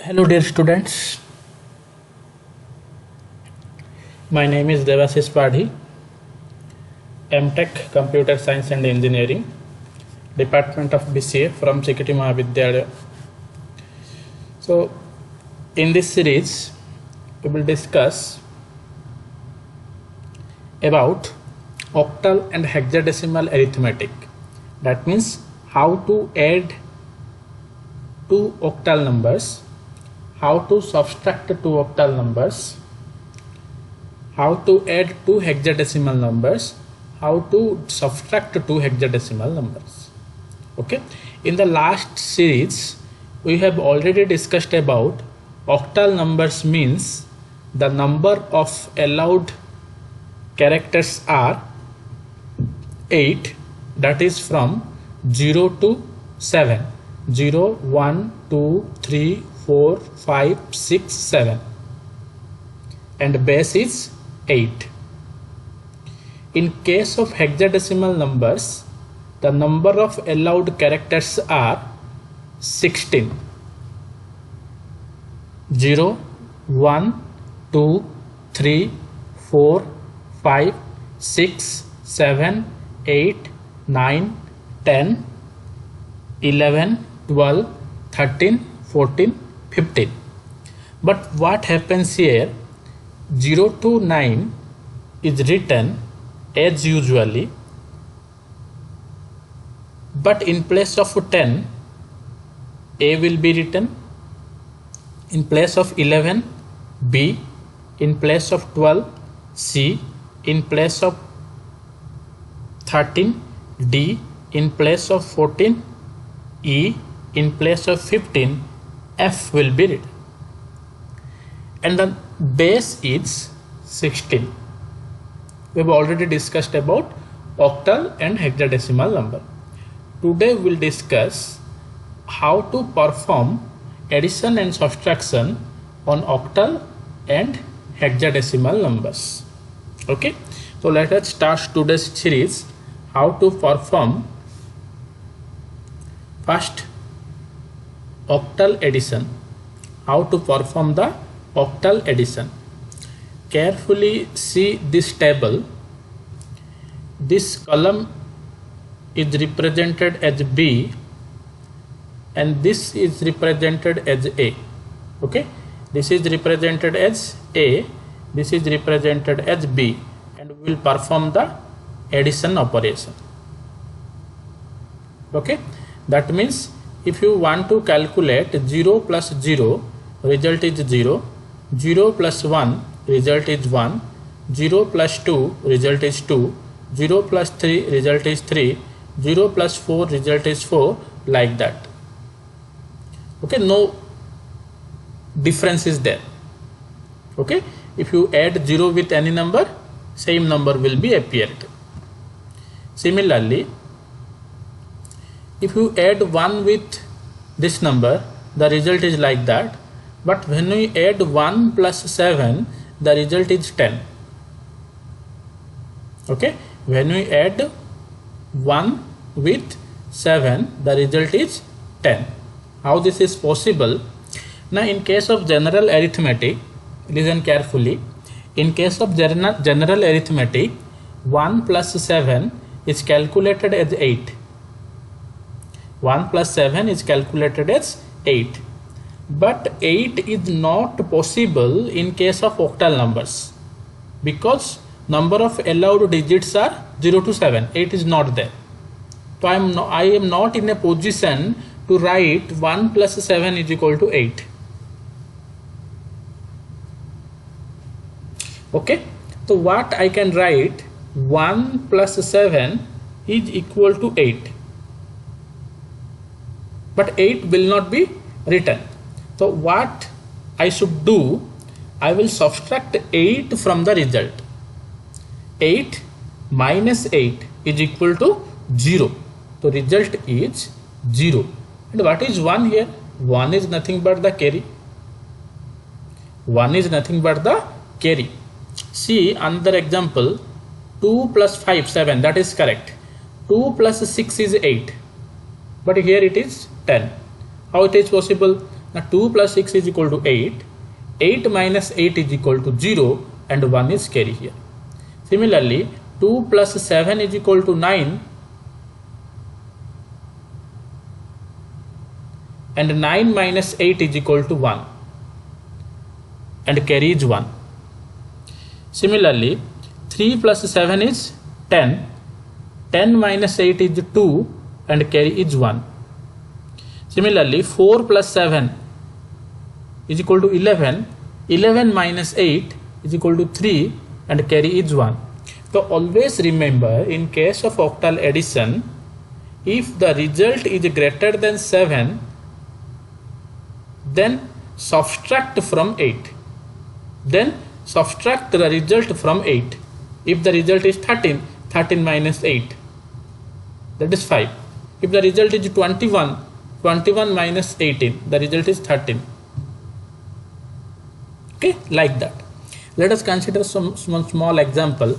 Hello dear students, my name is Devashish Padhi, M.Tech Computer Science and Engineering, Department of BCA from CKT Mahavidyalaya. So in this series we will discuss about octal and hexadecimal arithmetic. That means how to add two octal numbers, how to subtract two octal numbers, how to add two hexadecimal numbers, how to subtract two hexadecimal numbers. Okay, in the last series we have already discussed about octal numbers means the number of allowed characters are 8, that is from 0 to 7. 0, 1, 2, 3, 4, 5, 6, 7, and base is 8. In case of hexadecimal numbers, the number of allowed characters are 16. 0, 1, 2, 3, 4, 5, 6, 7, 8, 9, 10, 11, 12, 13, 14, 15. But what happens here, 0 to 9 is written as usually, but in place of 10 A will be written, in place of 11 B, in place of 12 C, in place of 13 D, in place of 14 E, in place of 15 F will be written, and the base is 16. We have already discussed about octal and hexadecimal number. Today we will discuss how to perform addition and subtraction on octal and hexadecimal numbers. Okay, so let us start today's series. How to perform first octal addition. How to perform the octal addition. Carefully see this table. This column is represented as B and this is represented as A. Okay, this is represented as A, this is represented as B, and we will perform the addition operation. Okay, that means if you want to calculate 0 plus 0, result is 0, 0 plus 1, result is 1, 0 plus 2, result is 2, 0 plus 3, result is 3, 0 plus 4, result is 4, like that. Okay, no difference is there. Okay, if you add 0 with any number, same number will be appeared. Similarly, if you add 1 with this number, the result is like that, but when we add 1 plus 7, the result is 10. Okay, when we add 1 with 7, the result is 10. How this is possible? Now in case of general arithmetic, listen carefully, in case of general arithmetic, 1 plus 7 is calculated as 8. 1 plus 7 is calculated as 8. But 8 is not possible in case of octal numbers because number of allowed digits are 0 to 7. 8 is not there. So I am not in a position to write 1 plus 7 is equal to 8. Okay, so what I can write, 1 plus 7 is equal to 8. But 8 will not be written. So what I should do, I will subtract 8 from the result. 8 minus 8 is equal to 0. So result is 0. And what is 1 here? 1 is nothing but the carry. 1 is nothing but the carry. See another example, 2 plus 5, 7, that is correct. 2 plus 6 is 8. But here it is 10. How it is possible? Now 2 plus 6 is equal to 8. 8 minus 8 is equal to 0 and 1 is carry here. Similarly, 2 plus 7 is equal to 9 and 9 minus 8 is equal to 1 and carry is 1. Similarly, 3 plus 7 is 10. 10 minus 8 is 2 and carry is 1. Similarly, 4 plus 7 is equal to 11. 11 minus 8 is equal to 3 and carry is 1. So always remember, in case of octal addition, if the result is greater than 7, then subtract from 8. Then subtract the result from 8. If the result is 13, 13 minus 8, that is 5. If the result is 21, 21 minus 18, the result is 13. Okay, like that. Let us consider some small example.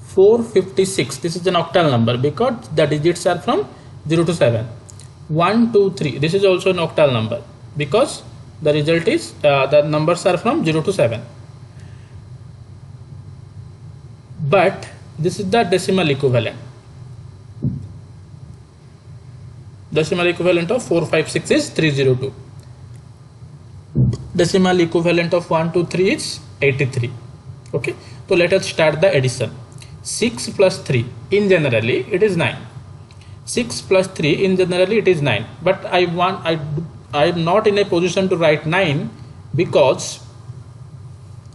456, this is an octal number because the digits are from 0 to 7. 1, 2, 3, this is also an octal number because the result is the numbers are from 0 to 7. But this is the decimal equivalent. Decimal equivalent of 456 is 302. Decimal equivalent of 123 is 83. Okay, so let us start the addition. 6 plus 3 in generally it is 9. 6 plus 3 in generally it is 9, but I am not in a position to write 9 because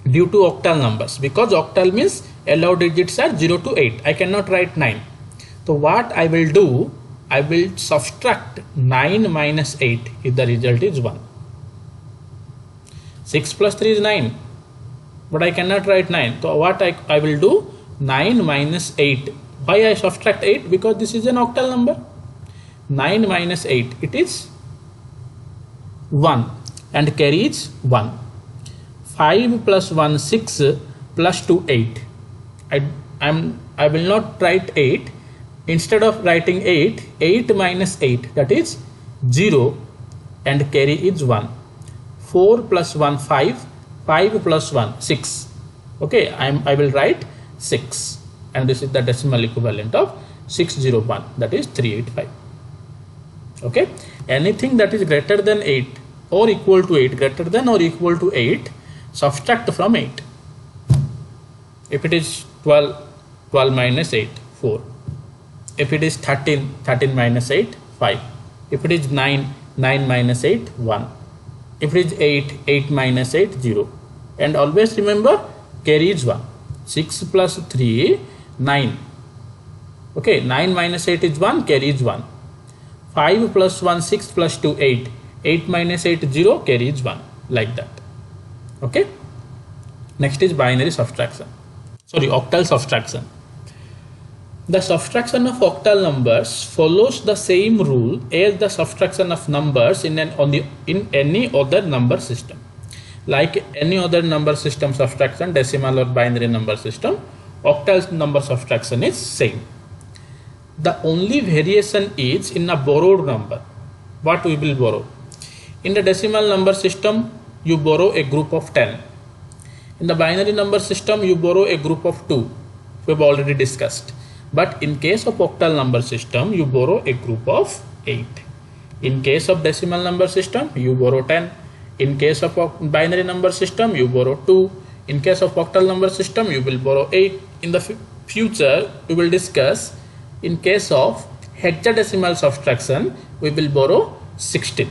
due to octal numbers, because octal means allowed digits are 0 to 8. I cannot write 9. So what I will do, I will subtract 9 minus 8 if the result is 1. 6 plus 3 is 9, but I cannot write 9. So what I will do, 9 minus 8. Why I subtract 8? Because this is an octal number. 9 minus 8, it is 1 and carry is 1. 5 plus 1, 6 plus 2, 8. I will not write 8. Instead of writing 8, 8 minus 8, that is 0 and carry is 1. 4 plus 1, 5. 5 plus 1, 6. Okay, I will write 6, and this is the decimal equivalent of 601, that is 385. Okay, anything that is greater than 8 or equal to 8, greater than or equal to 8, subtract from 8. If it is 12, 12 minus 8, 4. If it is 13, 13 minus 8, 5. If it is 9, 9 minus 8, 1. If it is 8, 8 minus 8, 0. And always remember, carry is 1. 6 plus 3, 9. Okay, 9 minus 8 is 1, carry is 1. 5 plus 1, 6 plus 2, 8. 8 minus 8, 0, carry is 1. Like that. Okay. Next is binary subtraction. Sorry, octal subtraction. The subtraction of octal numbers follows the same rule as the subtraction of numbers in any other number system. Like any other number system subtraction, decimal or binary number system, octal number subtraction is same. The only variation is in a borrowed number. What we will borrow? In the decimal number system, you borrow a group of 10. In the binary number system, you borrow a group of 2. We have already discussed. But in case of octal number system, you borrow a group of 8. In case of decimal number system, you borrow 10. In case of binary number system, you borrow 2. In case of octal number system, you will borrow 8. In the future, we will discuss. In case of hexadecimal subtraction, we will borrow 16.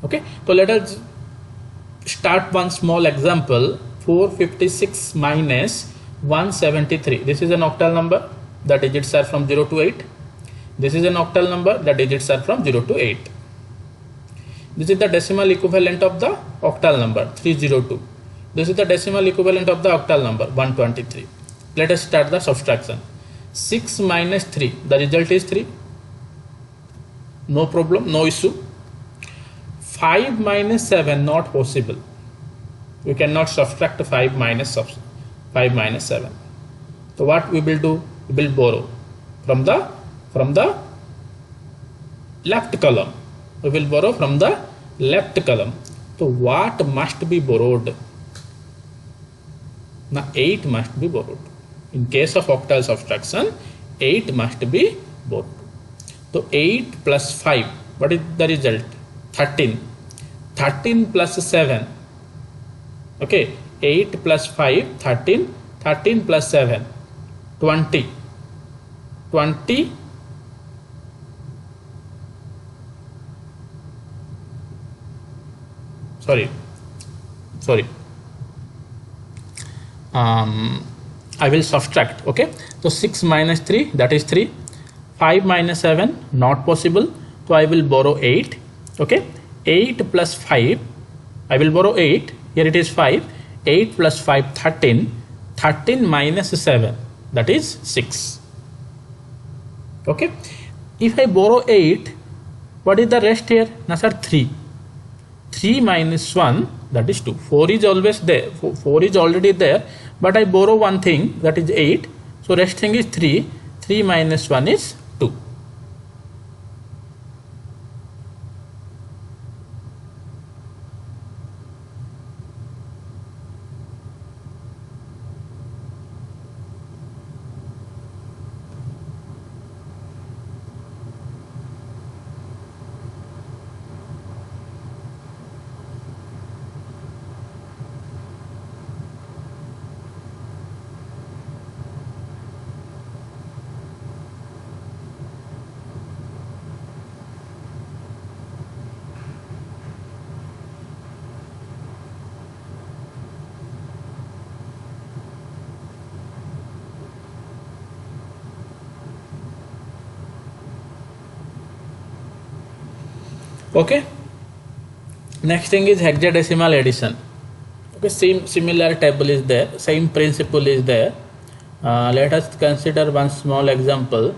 Okay, so let us start one small example. 456 minus 173. This is an octal number. The digits are from 0 to 8. This is an octal number. The digits are from 0 to 8. This is the decimal equivalent of the octal number 302. This is the decimal equivalent of the octal number 123. Let us start the subtraction. 6 minus 3. The result is 3. No problem, no issue. 5 minus 7, not possible. We cannot subtract 5 minus 7. So what we will do? We will borrow from the left column. We will borrow from the left column. So what must be borrowed? Now 8 must be borrowed. In case of octal subtraction, 8 must be borrowed. So 8 plus 5, what is the result? 13. 13 plus 7. Okay, 8 plus 5, 13. 13 plus 7, 20. 20. Sorry. I will subtract. Okay, so 6 minus 3, that is 3. 5 minus 7, not possible. So I will borrow 8. Okay, 8 plus 5, I will borrow 8. Here it is 5. 8 plus 5, 13. 13 minus 7, that is 6. Okay, if I borrow 8, what is the rest here? Now sir, 3. 3 minus 1, that is 2. 4 is always there. 4 is already there. But I borrow one thing, that is 8. So rest thing is 3. 3 minus 1 is 2. Okay, next thing is hexadecimal addition. Okay, similar table is there, same principle is there. Let us consider one small example.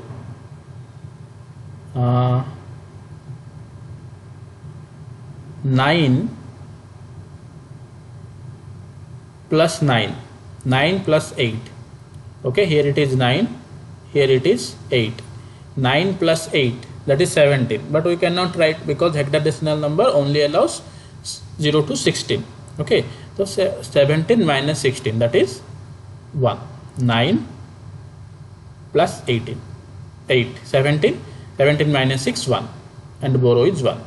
9 plus 9, 9 plus 8. Okay, here it is 9, here it is 8. 9 plus 8, that is 17, but we cannot write because hexadecimal number only allows 0 to 16. Okay, so 17 minus 16, that is 1. 9 plus 18, 8. 17 minus 6, 1, and borrow is 1.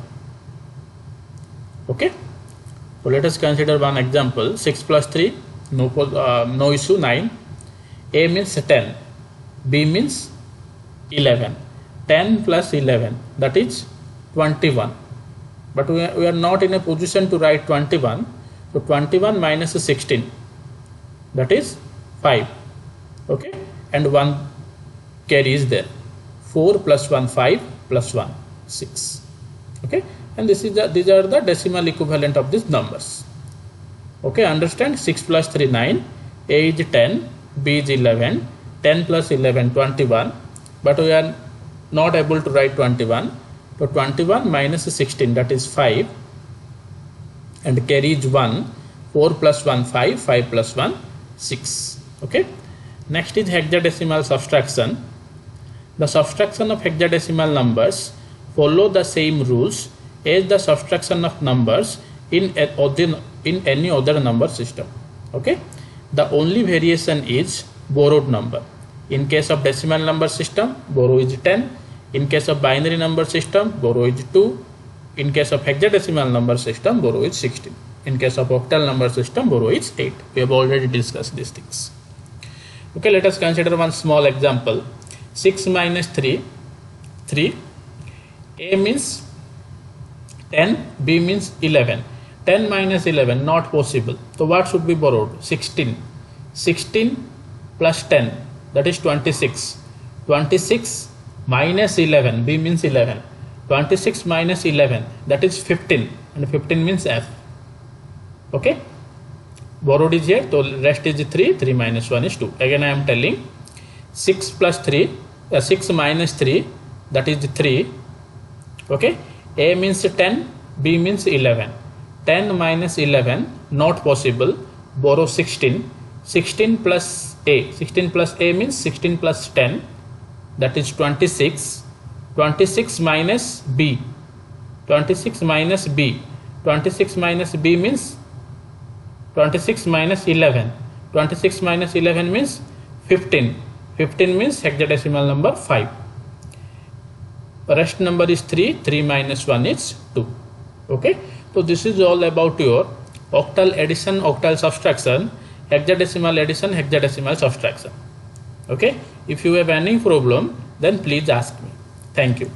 Okay, so let us consider one example. 6 plus 3, no issue. 9. A means 10, B means 11. 10 plus 11, that is 21, but we are not in a position to write 21. So 21 minus 16, that is 5. Okay, and 1 carry is there. 4 plus 1, 5, plus 1, 6. Okay, and these are the decimal equivalent of these numbers. Okay, understand? 6 plus 3, 9. A is 10, B is 11. 10 plus 11, 21, but we are not able to write 21. So 21 minus 16, that is 5, and carry is 1. 4 plus 1, 5. 5 plus 1, 6. Okay, next is hexadecimal subtraction. The subtraction of hexadecimal numbers follow the same rules as the subtraction of numbers in any other number system. Okay, the only variation is borrowed number. In case of decimal number system, borrow is 10. In case of binary number system, borrow is 2. In case of hexadecimal number system, borrow is 16. In case of octal number system, borrow is 8. We have already discussed these things. Okay, let us consider one small example. 6 minus 3, 3. A means 10, B means 11. 10 minus 11, not possible. So what should be borrowed? 16. 16 plus 10, that is 26. 26 minus 11, B means 11. 26 minus 11, that is 15, and 15 means F. Okay, borrowed is here, so rest is 3. 3 minus 1 is 2. Again I am telling, 6 plus 3, 6 minus 3, that is 3. Okay, A means 10, B means 11. 10 minus 11, not possible. Borrow 16. 16 plus A. 16 plus A means 16 plus 10, that is 26. 26 minus B. 26 minus b. 26 minus b means 26 minus 11. 26 minus 11 means 15. 15 means hexadecimal number 5. Rest number is 3. 3 minus 1 is 2. Okay. So this is all about your octal addition, octal subtraction, hexadecimal addition, hexadecimal subtraction. Okay. If you have any problem, then please ask me. Thank you.